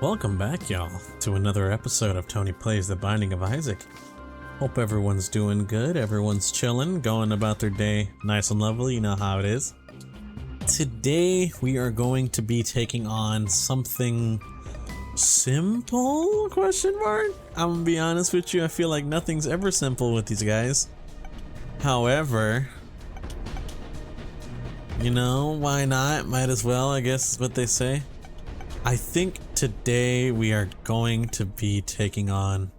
Welcome back, y'all, to another episode of Tony Plays The Binding of Isaac. Hope everyone's doing good, everyone's chilling, going about their day nice and lovely, you know how it is. Today, we are going to be taking on something simple, question mark? I'm gonna be honest with you, I feel like nothing's ever simple with these guys. However, you know, why not? Might as well, I guess is what they say. I think today we are going to be taking on,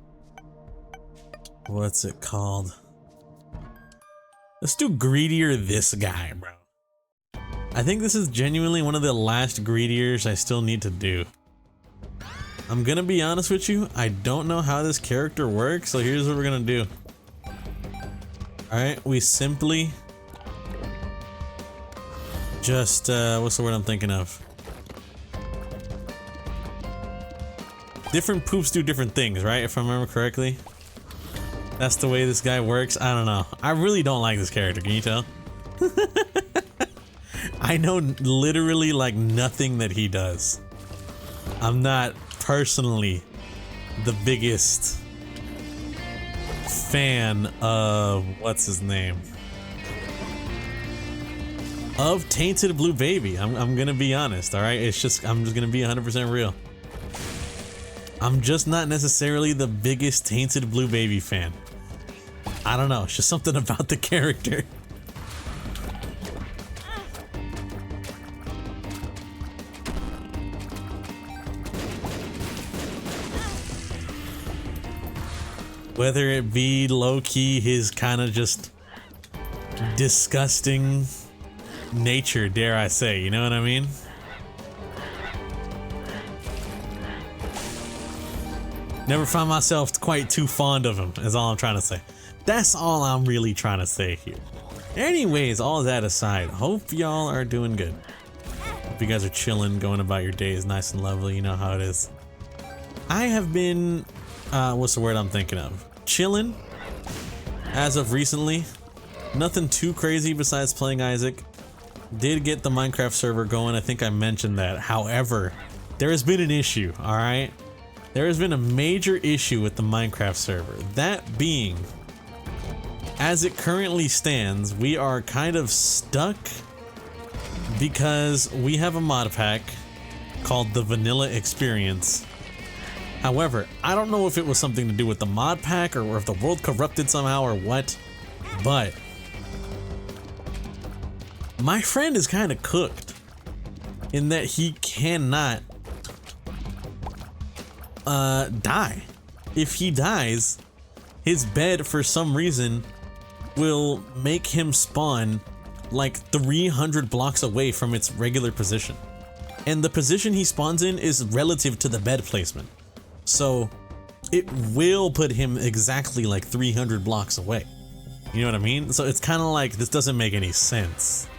what's it called? Let's do Greedier this guy, bro. I think this is genuinely one of the last Greediers I still need to do. I'm gonna be honest with you, I don't know how this character works, so here's what we're gonna do. Alright, we simply just, what's the word I'm thinking of? Different poops do different things, right? If I remember correctly. That's the way this guy works. I don't know. I really don't like this character. Can you tell? I know literally like nothing that he does. I'm not personally the biggest fan of what's his name? Of Tainted Blue Baby. I'm gonna be honest, alright? I'm just gonna be 100% real. I'm just not necessarily the biggest Tainted Blue Baby fan. I don't know, it's just something about the character. Whether it be low-key his kind of just disgusting nature, dare I say, you know what I mean? Never found myself quite too fond of him, is all I'm trying to say. That's all I'm really trying to say here. Anyways, all that aside, hope y'all are doing good. Hope you guys are chilling, going about your days nice and lovely, you know how it is. I have been, what's the word I'm thinking of? Chilling, as of recently. Nothing too crazy besides playing Isaac. Did get the Minecraft server going, I think I mentioned that. However, there has been an issue, alright? There has been a major issue with the Minecraft server. That being, as it currently stands, we are kind of stuck because we have a mod pack called the Vanilla Experience. However, I don't know if it was something to do with the mod pack or if the world corrupted somehow or what, but my friend is kind of cooked in that he cannot die. If he dies, his bed for some reason will make him spawn like 300 blocks away from its regular position. And the position he spawns in is relative to the bed placement. So it will put him exactly like 300 blocks away. You know what I mean? So it's kind of like, this doesn't make any sense.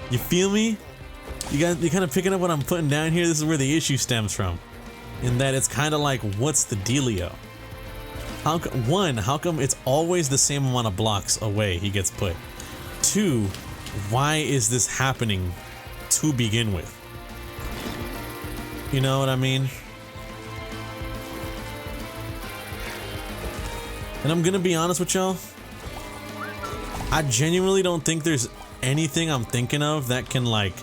You feel me? You kind of picking up what I'm putting down here? This is where the issue stems from. In that it's kind of like, what's the dealio? How come it's always the same amount of blocks away he gets put? Two, why is this happening to begin with? You know what I mean? And I'm gonna be honest with y'all, I genuinely don't think there's anything I'm thinking of that can like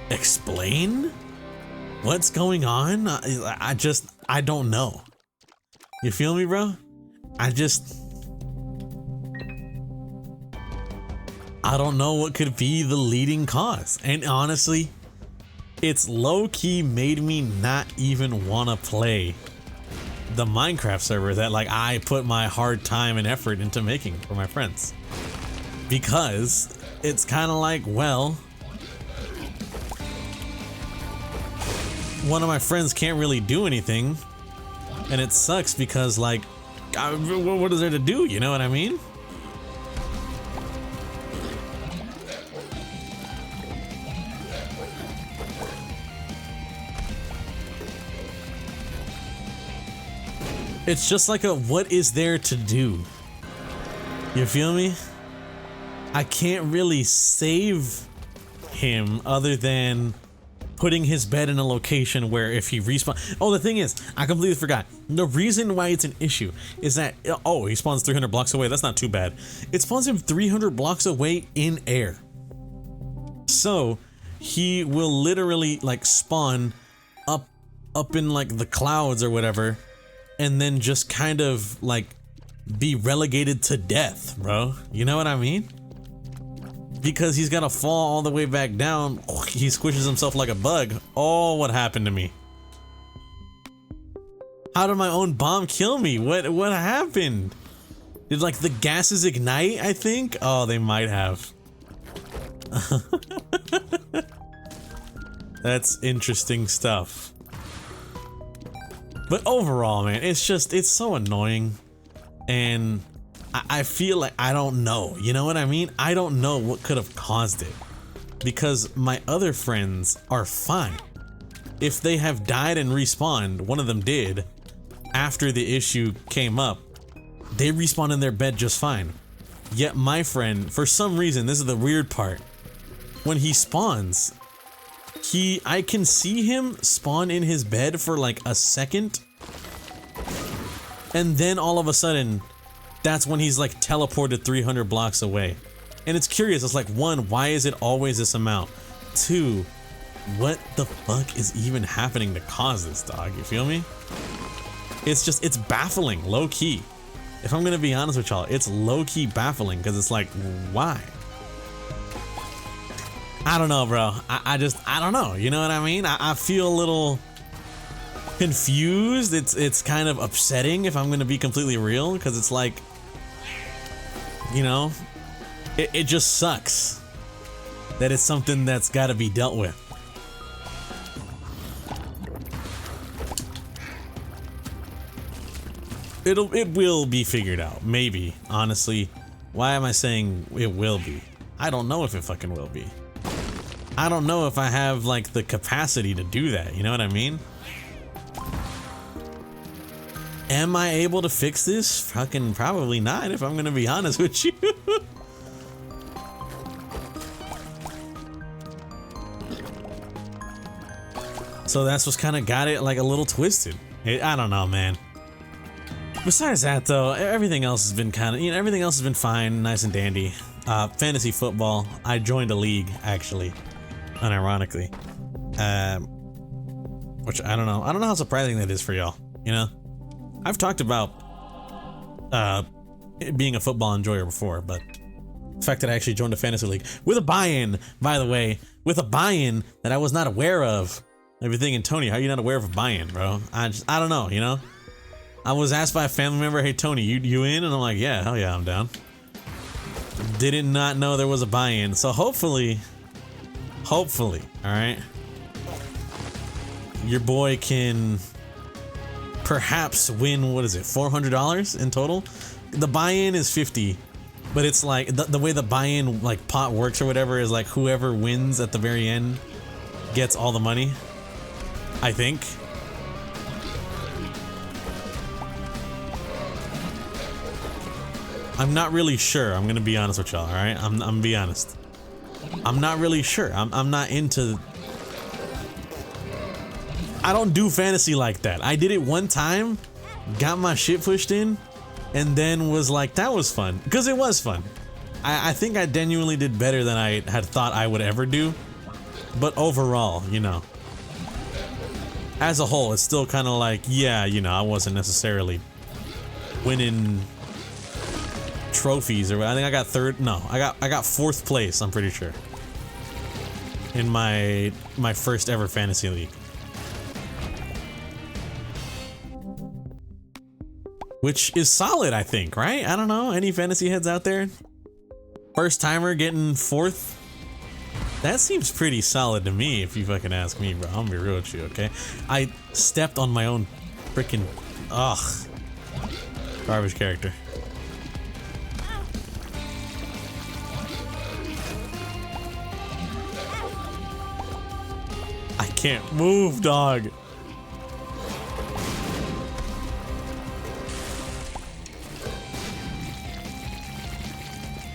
explain what's going on. I don't know. You feel me, bro? I don't know what could be the leading cause. And honestly, it's low-key made me not even want to play the Minecraft server that like I put my hard time and effort into making for my friends. Because it's kind of like, well, one of my friends can't really do anything, and it sucks because like, what is there to do, you know what I mean? It's just like a, what is there to do? You feel me? I can't really save him other than putting his bed in a location where if he respawns. Oh, the thing is, I completely forgot. The reason why it's an issue is that, oh, he spawns 300 blocks away. That's not too bad. It spawns him 300 blocks away in air. So he will literally like spawn up in like the clouds or whatever, and then just kind of like be relegated to death, bro. You know what I mean? Because he's gotta fall all the way back down. He squishes himself like a bug. Oh, what happened to me? How did my own bomb kill me? What happened? Did like the gases ignite, I think? Oh, they might have. That's interesting stuff. But overall, man, it's so annoying. And I feel like I don't know, you know what I mean? I don't know what could have caused it, because my other friends are fine. If they have died and respawned, one of them did, after the issue came up, they respawned in their bed just fine. Yet my friend, for some reason, this is the weird part, when he spawns, I can see him spawn in his bed for like a second, and then all of a sudden, that's when he's like teleported 300 blocks away. And it's curious, it's like, one, why is it always this amount? Two, what the fuck is even happening to cause this, dog? You feel me? It's baffling, low key. If I'm gonna be honest with y'all, it's low key baffling, because it's like, why? I don't know, bro. I don't know, you know what I mean? I feel a little confused. It's kind of upsetting, if I'm gonna be completely real, because it's like, you know, it just sucks that it's something that's got to be dealt with. It will be figured out, maybe. Honestly, why am I saying it will be? I don't know if it fucking will be. I don't know if I have like the capacity to do that, you know what I mean? Am I able to fix this? Fucking probably not, if I'm gonna be honest with you. So that's what's kind of got it like a little twisted. I don't know, man. Besides that though, everything else has been kind of, you know, everything else has been fine, nice and dandy. Fantasy football, I joined a league actually, unironically. Which I don't know how surprising that is for y'all, you know? I've talked about being a football enjoyer before, but the fact that I actually joined a fantasy league with a buy-in, by the way, with a buy-in that I was not aware of. I'd be thinking, Tony, how are you not aware of a buy-in, bro? I don't know, you know? I was asked by a family member, hey Tony, you in? And I'm like, yeah, hell yeah, I'm down. Did not know there was a buy-in, so hopefully, all right, your boy can perhaps win, what is it, $400 in total? The buy-in is 50, but it's like the way the buy-in like pot works or whatever is like whoever wins at the very end gets all the money, I think. I'm not really sure, I'm gonna be honest with y'all, all right? I'm gonna be honest. I'm not really sure. I'm not into, I don't do fantasy like that. I did it one time, got my shit pushed in, and then was like, that was fun. Because it was fun. I think I genuinely did better than I had thought I would ever do. But overall, you know, as a whole, it's still kind of like, yeah, you know, I wasn't necessarily winning trophies, or I think I got I got fourth place, I'm pretty sure, in my first ever fantasy league. Which is solid, I think, right? I don't know, any fantasy heads out there? First timer getting fourth? That seems pretty solid to me, if you fucking ask me, bro. I'm gonna be real with you, okay? I stepped on my own freaking, garbage character. I can't move, dog.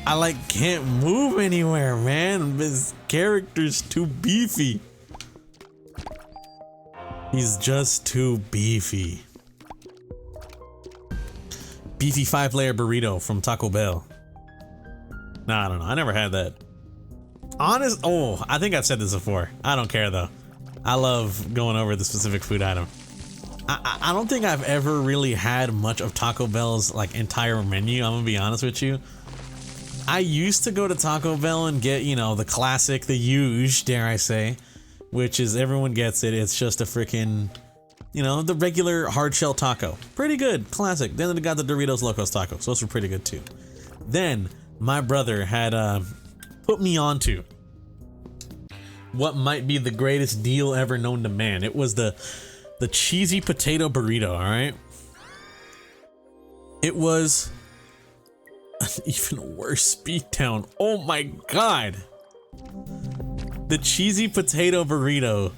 I like can't move anywhere, man. This character's too beefy. He's just too beefy. Beefy 5-layer burrito from Taco Bell. Nah, I don't know. I never had that. Oh, I think I've said this before. I don't care though. I love going over the specific food item. I don't think I've ever really had much of Taco Bell's like entire menu. I'm gonna be honest with you. I used to go to Taco Bell and get, you know, the classic, the huge, dare I say, which is everyone gets it. It's just a freaking, you know, the regular hard shell taco. Pretty good, classic. Then they got the Doritos Locos Taco. So those were pretty good too. Then my brother had put me onto what might be the greatest deal ever known to man. It was the cheesy potato burrito, all right? It was an even worse beatdown. Oh my God. The cheesy potato burrito,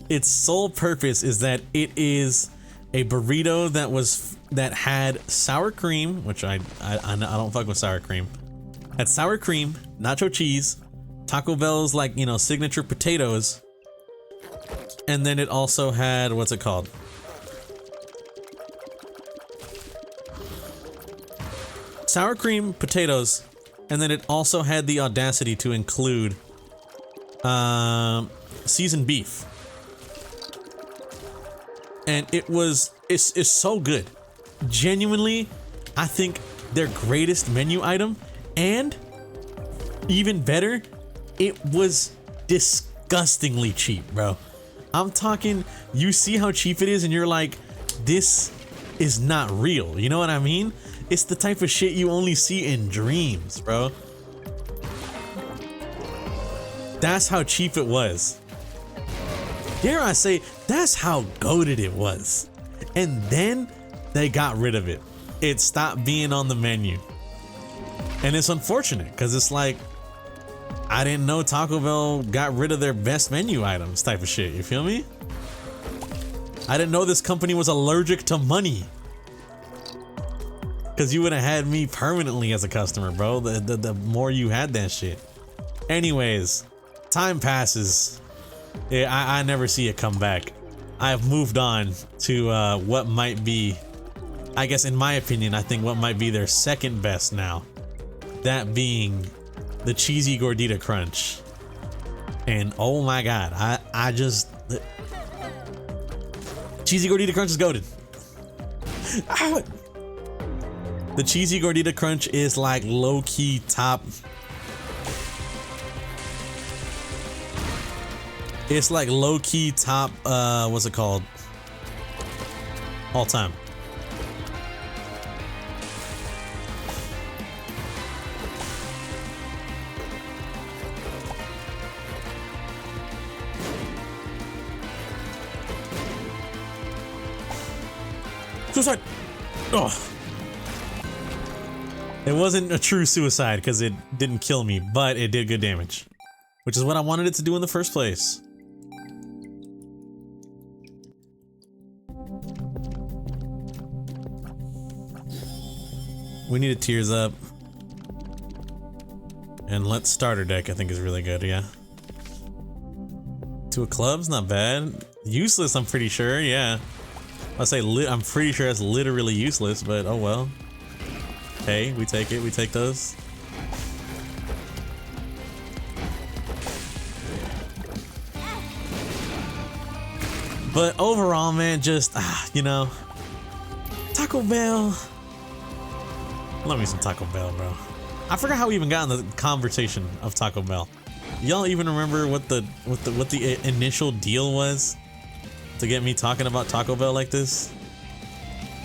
its sole purpose is that it is a burrito that had sour cream, which I don't fuck with sour cream. Had sour cream, nacho cheese, Taco Bell's like, you know, signature potatoes, and then it also had, what's it called? Sour cream, potatoes, and then it also had the audacity to include seasoned beef. And it's so good. Genuinely, I think their greatest menu item, and even better, it was disgustingly cheap, bro. I'm talking, you see how cheap it is and you're like, this is not real. You know what I mean? It's the type of shit you only see in dreams, bro. That's how cheap it was. Dare I say, that's how goated it was. And then they got rid of it. It stopped being on the menu. And it's unfortunate because it's like, I didn't know Taco Bell got rid of their best menu items type of shit. You feel me? I didn't know this company was allergic to money. Because you would have had me permanently as a customer, bro. The more you had that shit. Anyways, time passes. Yeah, I never see it come back. I have moved on to what might be, I guess in my opinion, I think what might be their second best now. That being the cheesy gordita crunch. And oh my God, I just, cheesy gordita crunch is goated. The cheesy gordita crunch is like low-key top. It's like low-key top, what's it called? All time. Suicide! Oh. It wasn't a true suicide because it didn't kill me, but it did good damage. Which is what I wanted it to do in the first place. We need a Tears Up. And Let's Starter Deck I think is really good, yeah. To a Club's not bad. Useless, I'm pretty sure, yeah. I say I'm pretty sure that's literally useless, but oh well. Hey, we take it, we take those. But overall, man, just, you know, Taco Bell. Love me some Taco Bell, bro. I forgot how we even got in the conversation of Taco Bell. Y'all even remember what the initial deal was to get me talking about Taco Bell like this?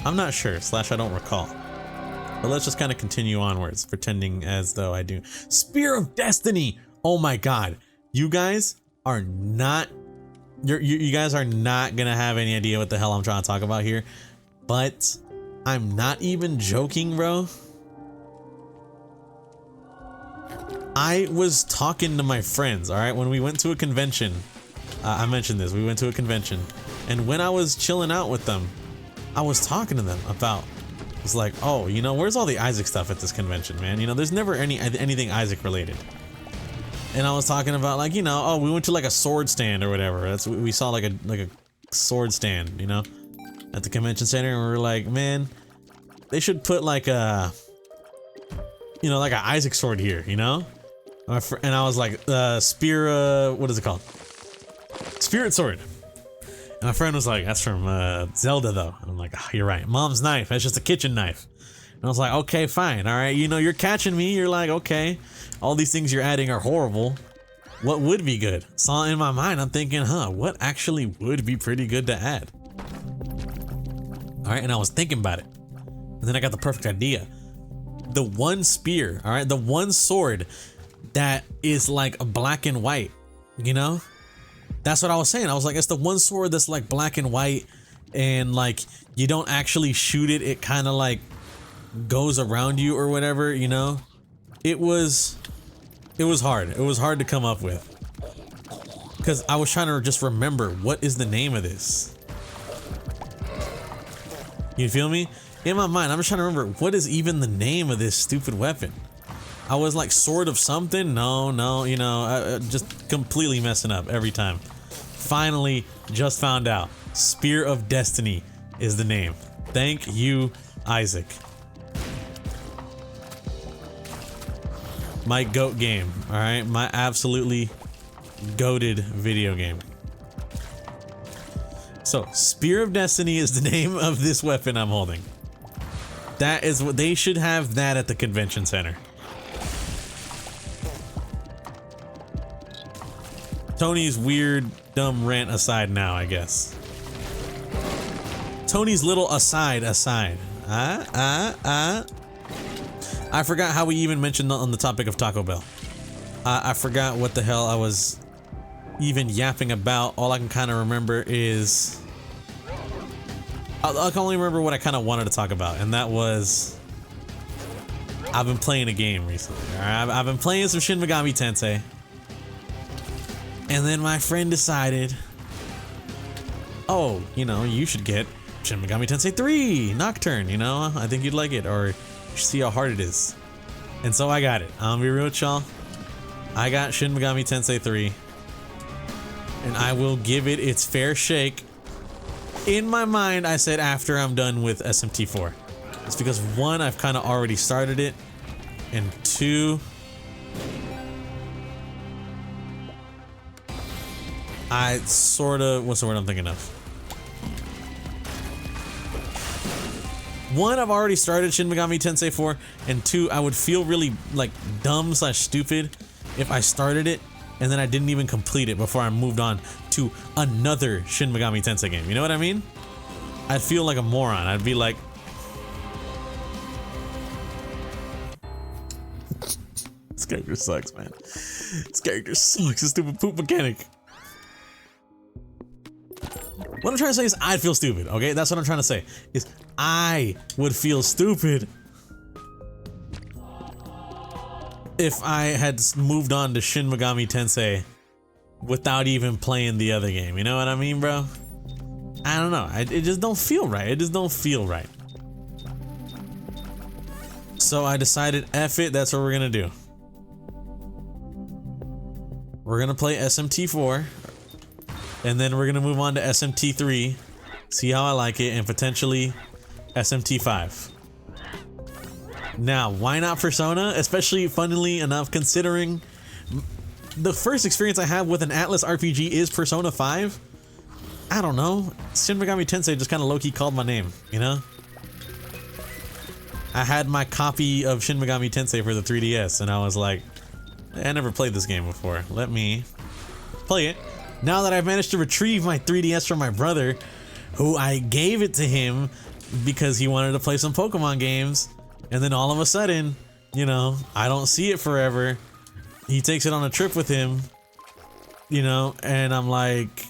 I'm not sure, / I don't recall. But let's just kind of continue onwards, pretending as though I do. Spear of Destiny! Oh my God. You guys are not, you guys are not gonna have any idea what the hell I'm trying to talk about here. But I'm not even joking, bro. I was talking to my friends, all right? When we went to a convention, I mentioned this, we went to a convention. And when I was chilling out with them, I was talking to them about, it's like, oh, you know, where's all the Isaac stuff at this convention, man? You know, there's never anything Isaac related. And I was talking about, like, you know, oh, we went to like a sword stand or whatever. We saw like a sword stand, you know, at the convention center, and we were like, man, they should put like a, you know, like an Isaac sword here, you know? And I was like, spear, what is it called? Spirit sword. And my friend was like, that's from Zelda though. And I'm like, oh, you're right. Mom's knife, that's just a kitchen knife. And I was like, okay, fine, all right. You know, you're catching me. You're like, okay, all these things you're adding are horrible. What would be good? So in my mind, I'm thinking, huh, what actually would be pretty good to add? All right, and I was thinking about it. And then I got the perfect idea. The one spear, all right, the one sword that is like black and white, you know? That's what I was saying. I was like, it's the one sword that's like black and white, and like you don't actually shoot it. It kind of like goes around you or whatever, you know? It was hard. It was hard to come up with. Because I was trying to just remember, what is the name of this? You feel me? In my mind, I'm just trying to remember, what is even the name of this stupid weapon? I was like, sword of something? No, you know, just completely messing up every time. Finally, just found out. Spear of Destiny is the name. Thank you, Isaac. My GOAT game, alright? My absolutely goated video game. So, Spear of Destiny is the name of this weapon I'm holding. That is what they should have, that at the convention center. Tony's weird, dumb rant aside now, I guess. Tony's little aside. I forgot how we even mentioned on the topic of Taco Bell. I forgot what the hell I was even yapping about. All I can kind of remember is... I can only remember what I kind of wanted to talk about, and that was... I've been playing a game recently. I've been playing some Shin Megami Tensei. And then my friend decided, oh, you know, you should get Shin Megami Tensei 3 Nocturne, you know? I think you'd like it, or you should see how hard it is. And so I got it. I'm gonna be real with y'all. I got Shin Megami Tensei 3. And I will give it its fair shake. In my mind, I said after I'm done with SMT4. It's because one, I've kind of already started it. And two... I sort of, what's the word I'm thinking of? One, I've already started Shin Megami Tensei 4, and two, I would feel really like dumb / stupid if I started it and then I didn't even complete it before I moved on to another Shin Megami Tensei game. You know what I mean? I'd feel like a moron. I'd be like, this character sucks, man. This character sucks. This stupid poop mechanic. What I'm trying to say is I'd feel stupid, okay? That's what I'm trying to say, is I would feel stupid if I had moved on to Shin Megami Tensei without even playing the other game. You know what I mean, bro? I don't know. It just don't feel right. It just don't feel right. So I decided, F it, that's what we're gonna do. We're gonna play SMT4. And then we're gonna move on to SMT3, see how I like it, and potentially SMT5. Now, why not Persona? Especially, funnily enough, considering the first experience I have with an Atlas RPG is Persona 5. I don't know. Shin Megami Tensei just kind of low-key called my name, you know? I had my copy of Shin Megami Tensei for the 3DS, and I was like, I never played this game before. Let me play it. Now that I've managed to retrieve my 3DS from my brother, who I gave it to him because he wanted to play some Pokemon games, and then all of a sudden, you know, I don't see it forever. He takes it on a trip with him, you know, and I'm like,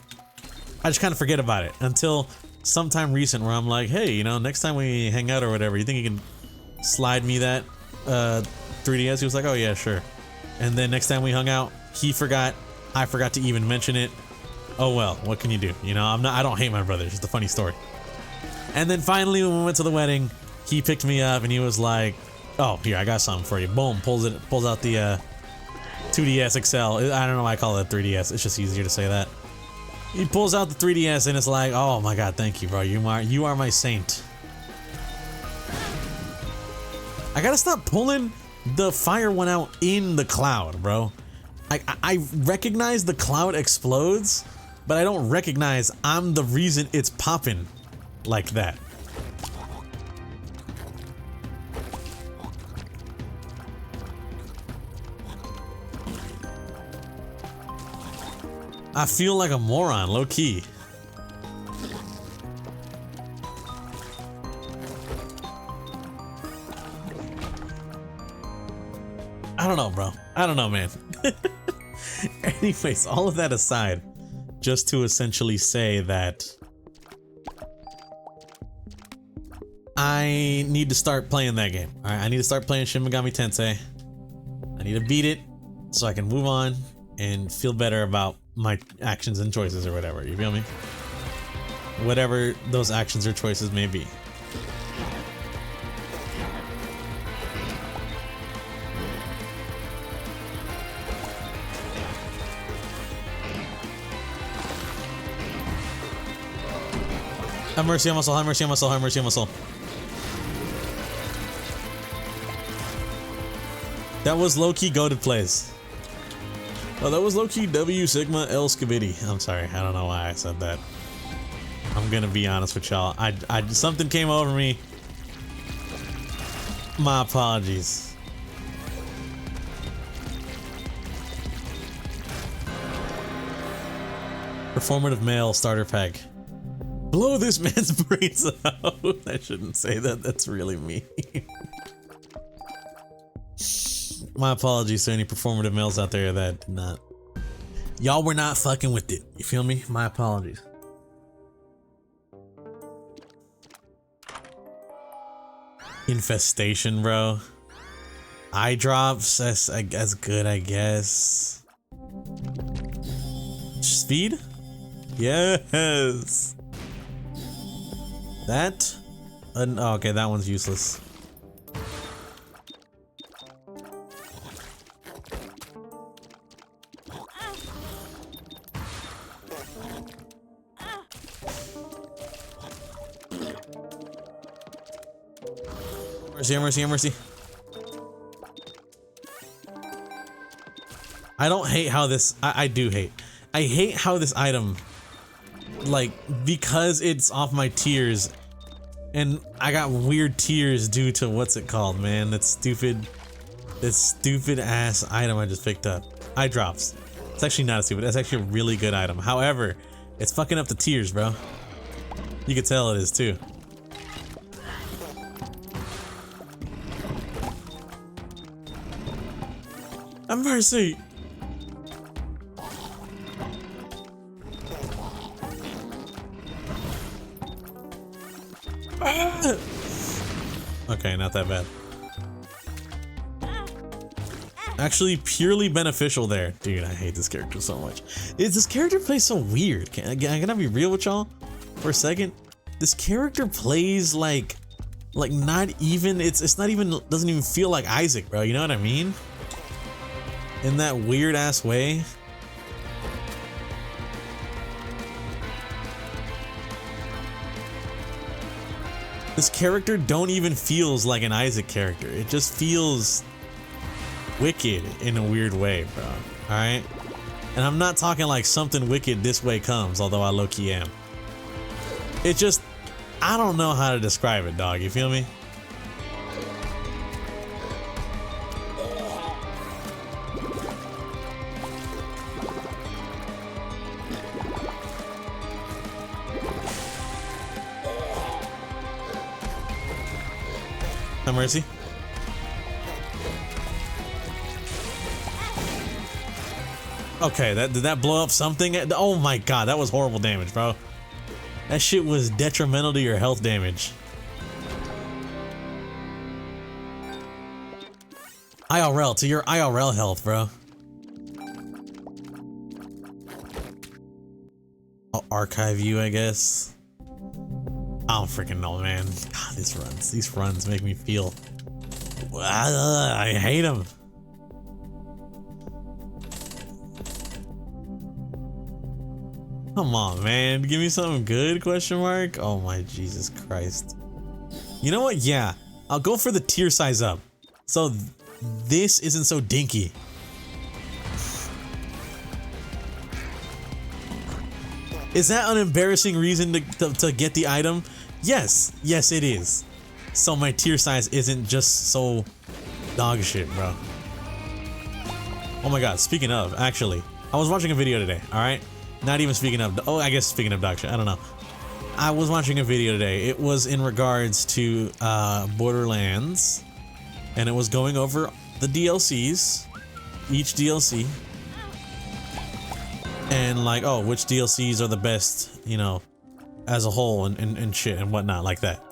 I just kind of forget about it until sometime recent where I'm like, hey, you know, next time we hang out or whatever, you think you can slide me that 3DS? He was like, oh yeah, sure. And then next time we hung out, he forgot, I forgot to even mention it. Oh well, what can you do? You know, I don't hate my brother, it's just a funny story. And then finally when we went to the wedding, he picked me up and he was like, oh, here, I got something for you. Boom, pulls out the 2DS XL. I don't know why I call it 3DS, it's just easier to say that. He pulls out the 3DS and it's like, oh my god, thank you, bro. You are my saint. I gotta stop pulling the fire one out in the cloud, bro. I recognize the cloud explodes, but I don't recognize I'm the reason it's popping like that. I feel like a moron, low key. I don't know, bro. I don't know, man. Anyways, all of that aside, just to essentially say that I need to start playing that game. All right, I need to start playing Shin Megami Tensei. I need to beat it so I can move on and feel better about my actions and choices or whatever. You feel me? Whatever those actions or choices may be. Have mercy on my soul, have mercy on my soul, have mercy on my soul. That was low-key goated plays. Oh, that was low-key W Sigma L Skibidi. I'm sorry, I don't know why I said that. I'm gonna be honest with y'all. Something came over me. My apologies. Performative male starter pack. Blow this man's brains out. I shouldn't say that. That's really mean. My apologies to any performative males out there that did not. Y'all were not fucking with it. You feel me? My apologies. Infestation, bro. Eye drops. That's good, I guess. Speed? Yes. That? Oh, okay, that one's useless. Mercy, mercy, mercy. I don't hate how this. I do hate. I hate how this item, like, because it's off my tiers, and I got weird tiers due to what's it called, man? That stupid ass item I just picked up. Eye drops. It's actually not a stupid. That's actually a really good item. However, it's fucking up the tiers, bro. You can tell it is too. Have mercy. Okay, not that bad. Actually, purely beneficial there. Dude, I hate this character so much. This character plays so weird. Can I be real with y'all for a second? This character plays like not even, it's not even, doesn't even feel like Isaac, bro. You know what I mean? In that weird ass way. This character don't even feels like an Isaac character. It just feels wicked in a weird way, bro. Alright? And I'm not talking like something wicked this way comes, although I low-key am. It just, I don't know how to describe it, dog. You feel me? Have mercy. Okay, did that blow up something? Oh my god, that was horrible damage, bro. That shit was detrimental to your health damage. IRL, to your IRL health, bro. I'll archive you, I guess. I don't freaking know, man. God, these runs make me feel. I hate them. Come on, man. Give me something good, question mark? Oh my Jesus Christ. You know what? Yeah, I'll go for the tier size up. So this isn't so dinky. Is that an embarrassing reason to get the item? Yes. Yes, it is. So my tier size isn't just so dog shit, bro. Oh my god, speaking of, actually, I was watching a video today, alright? Not even speaking of, oh, I guess speaking of dog shit, I don't know. I was watching a video today. It was in regards to Borderlands, and it was going over the DLCs, each DLC, and like, oh, which DLCs are the best, you know, as a whole and shit and whatnot like that.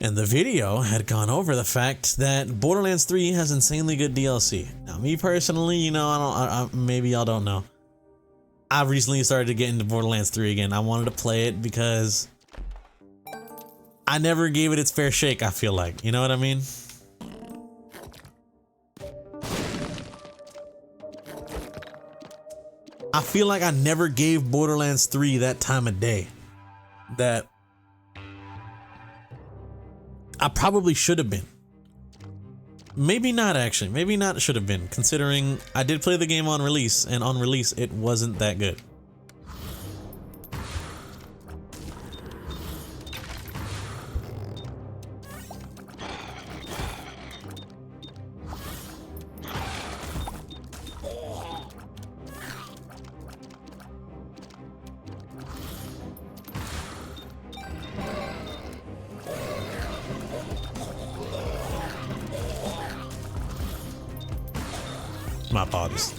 And the video had gone over the fact that Borderlands 3 has insanely good DLC. Now, me personally, you know, maybe y'all don't know. I recently started to get into Borderlands 3 again. I wanted to play it because I never gave it its fair shake, I feel like. You know what I mean? I feel like I never gave Borderlands 3 that time of day that I probably should have been. Maybe not, actually. Maybe not should have been, considering I did play the game on release, and on release it wasn't that good. My apologies.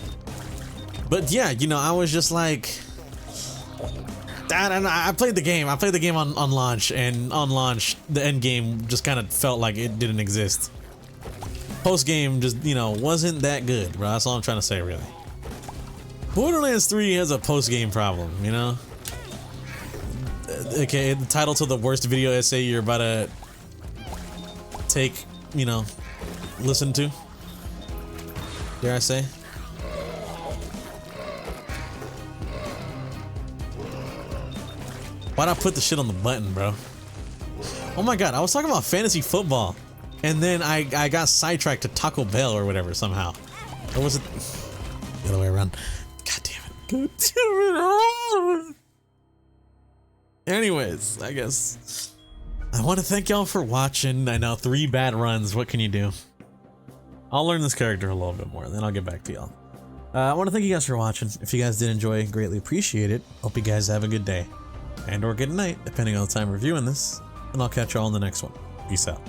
But yeah, you know, I was just like, I played the game. I played the game on launch, and on launch, the end game just kind of felt like it didn't exist. Post game just, you know, wasn't that good, bro. That's all I'm trying to say, really. Borderlands 3 has a post game problem, you know? Okay, the title to the worst video essay you're about to take, you know, listen to. Dare I say? Why'd I put the shit on the button, bro? Oh my god, I was talking about fantasy football, and then I got sidetracked to Taco Bell or whatever somehow. Or was it the other way around? God damn it. God damn it. Anyways, I guess I want to thank y'all for watching. I know 3 bad runs. What can you do? I'll learn this character a little bit more, then I'll get back to y'all. I want to thank you guys for watching. If you guys did enjoy, greatly appreciate it. Hope you guys have a good day. And or good night, depending on the time reviewing this. And I'll catch y'all in the next one. Peace out.